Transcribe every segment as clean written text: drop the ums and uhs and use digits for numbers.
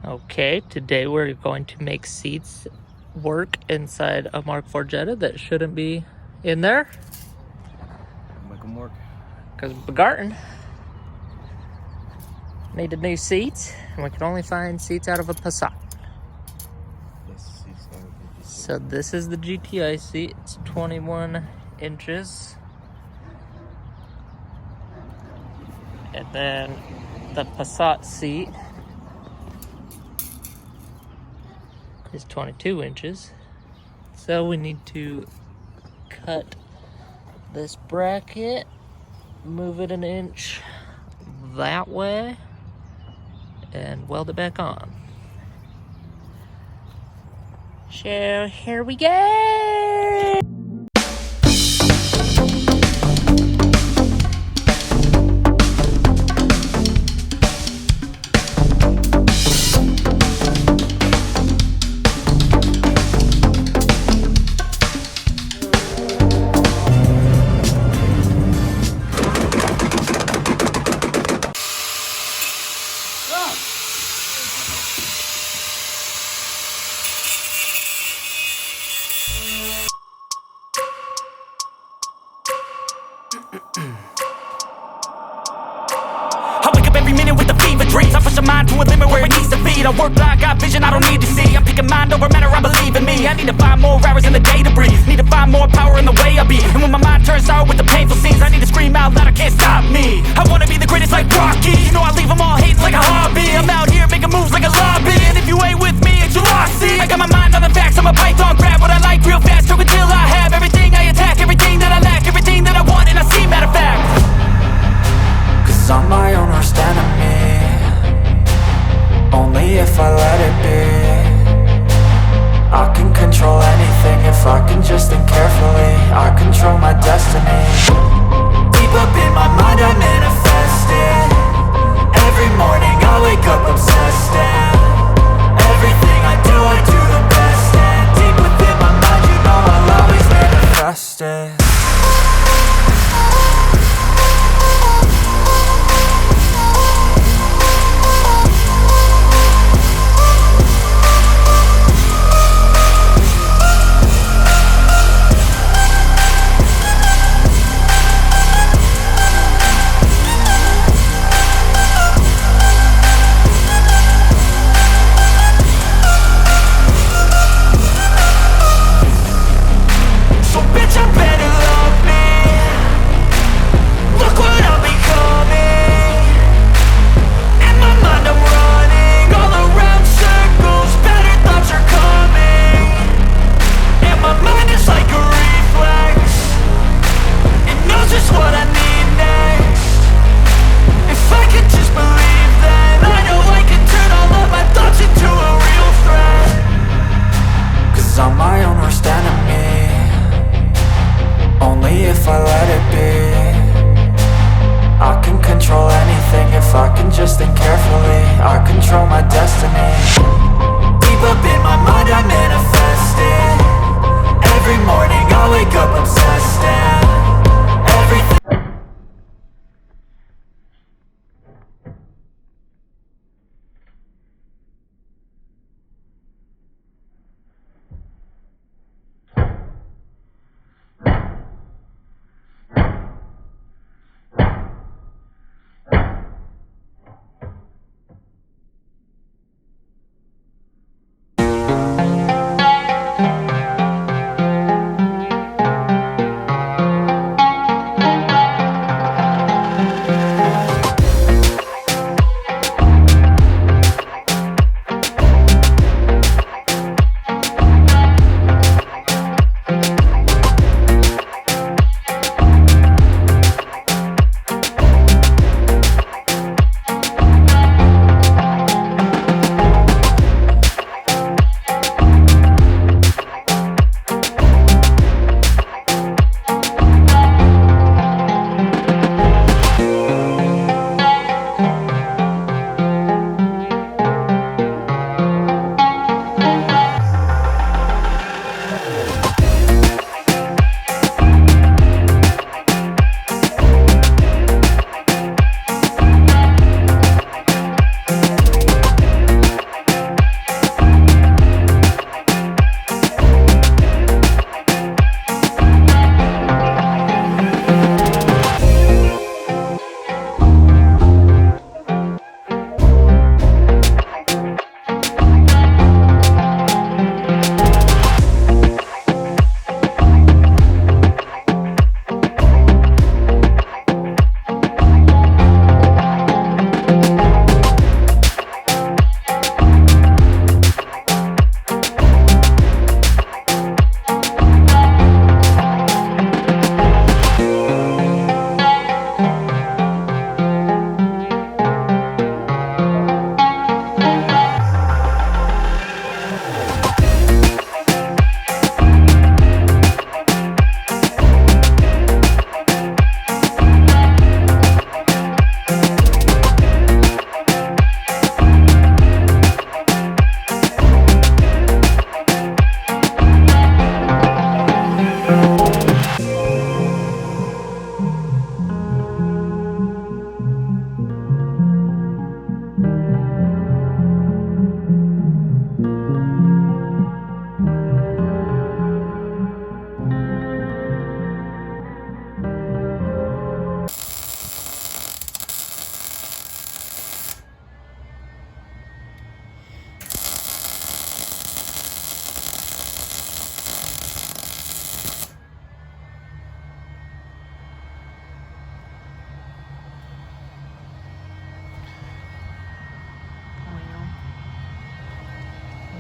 Okay, today we're going to make seats work inside a Mark IV Jetta that shouldn't be in there. Make them work. Because Begarten needed new seats, and we could only find seats out of a Passat. So this is the GTI seat. It's 21 inches. And then the Passat seat is 22 inches. So we need to cut this bracket, move it an inch that way, and weld it back on. So here we go! I wake up every minute with the fever dreams. I push my mind to a limit where it needs to be. I work blind, got vision I don't need to see. I'm picking mind over matter, I believe in me. I need to find more hours in the day to breathe. Need to find more power in the way I be. And when my mind turns sour with the painful scenes, I need to scream out loud, I can't stop me. I wanna be the greatest like Rocky. You know I leave them all hating like a hobby. I'm out here making moves like a lobby. And if you ain't with me, it's your loss, see. I got my mind on the facts, I'm a python, grab what I like real fast. Stroke until I have everything I attack, everything that I lack, everything that I want, and I see, matter of fact. Cause I'm my own worst enemy. Only if I let it be. I can control anything if I can just think carefully. I control my destiny. Deep up in my mind I manifest it. Every morning I wake up obsessed, and everything I do the best. And deep within my mind you know I'll always manifest it.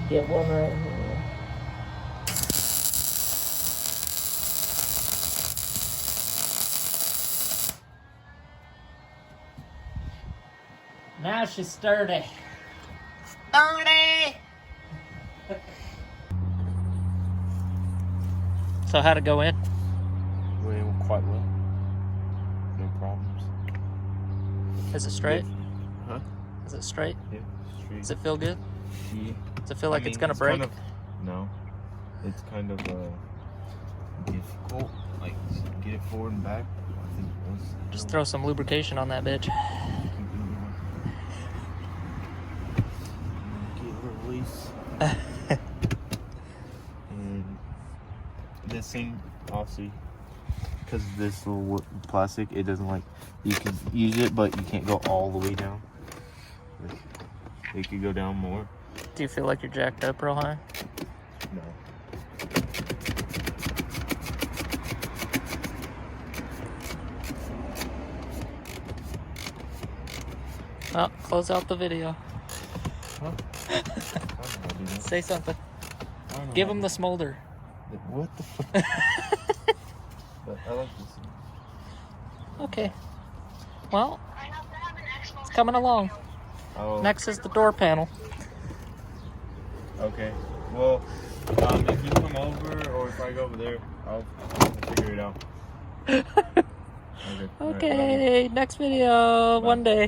get one right here. Now she's sturdy. Sturdy! So how'd it go in? Went quite well. No problems. Is it straight? Huh? Is it straight? Yeah, straight. Does it feel good? Yeah. Does it feel like it's gonna break? No. It's kind of difficult. Like, get it forward and back. I think it was. Just throw some lubrication on that bitch. Get a release. And this thing, obviously, because this little plastic, it doesn't like, you can use it, but you can't go all the way down. Like, it could go down more. Do you feel like you're jacked up real high? No. Oh, close out the video. Huh? I don't know how to do that. Say something. I don't know Give how him to- the smolder. What the fuck? But I like this one. Okay. Well, it's coming along. Oh, Next is the door panel. okay. Well, if you come over or if I go over there, I'll figure it out. Okay. All right, Okay, next video, one day.